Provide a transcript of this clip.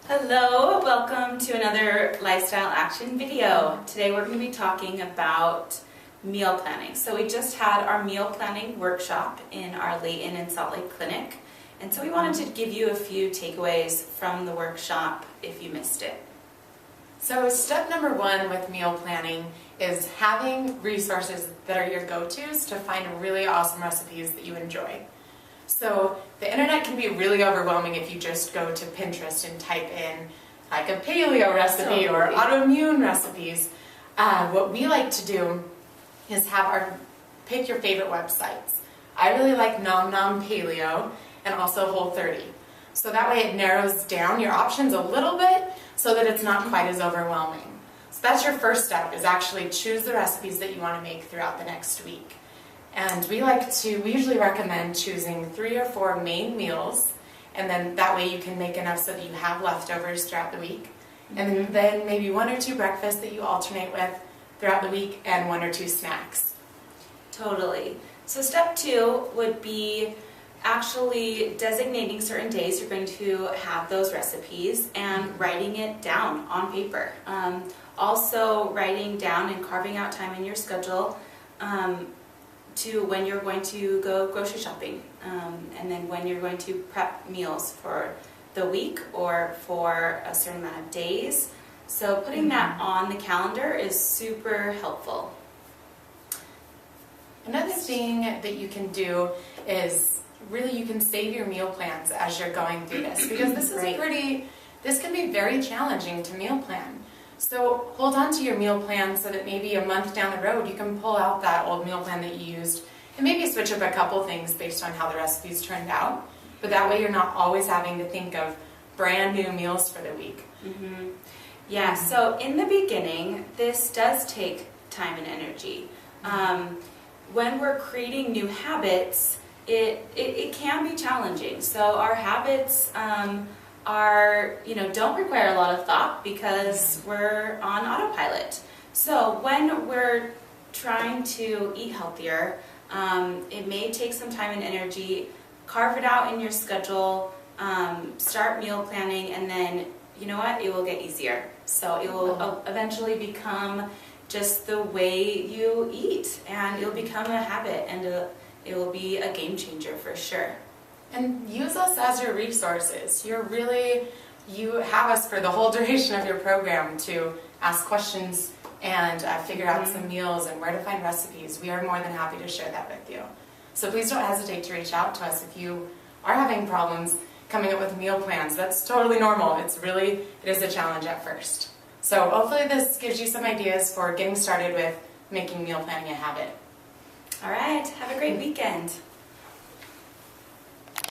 Hello, welcome to another Lifestyle Action video. Today we're going to be talking about meal planning. So we just had our meal planning workshop in our Layton and Salt Lake clinic. And so we wanted to give you a few takeaways from the workshop if you missed it. So step number one with meal planning is having resources that are your go-tos to find really awesome recipes that you enjoy. So the internet can be really overwhelming if you just go to Pinterest and type in like a paleo recipe or autoimmune recipes. What we like to do is pick your favorite websites. I really like Nom Nom Paleo and also Whole30. So that way it narrows down your options a little bit so that it's not quite as overwhelming. So that's your first step, is actually choose the recipes that you want to make throughout the next week. And we usually recommend choosing 3 or 4 main meals, and then that way you can make enough so that you have leftovers throughout the week. And then maybe 1 or 2 breakfasts that you alternate with throughout the week, and 1 or 2 snacks. Totally. So step 2 would be actually designating certain days you're going to have those recipes and writing it down on paper. Also writing down and carving out time in your schedule to when you're going to go grocery shopping, and then when you're going to prep meals for the week or for a certain amount of days. So putting that on the calendar is super helpful. Another thing that you can do is really you can save your meal plans as you're going through this, because this is this can be very challenging to meal plan. So hold on to your meal plan so that maybe a month down the road you can pull out that old meal plan that you used and maybe switch up a couple things based on how the recipes turned out. But that way you're not always having to think of brand new meals for the week. Yeah, so in the beginning, this does take time and energy. When we're creating new habits, it can be challenging. So our habits don't require a lot of thought because we're on autopilot. So when we're trying to eat healthier, it may take some time and energy. Carve it out in your schedule, start meal planning, and then you know what? It will get easier. So it will eventually become just the way you eat, and it'll become a habit, and it will be a game changer for sure. And use us as your resources. You have us for the whole duration of your program to ask questions and figure out some meals and where to find recipes. We are more than happy to share that with you. So please don't hesitate to reach out to us if you are having problems coming up with meal plans. That's totally normal. It is a challenge at first. So hopefully this gives you some ideas for getting started with making meal planning a habit. All right, have a great weekend.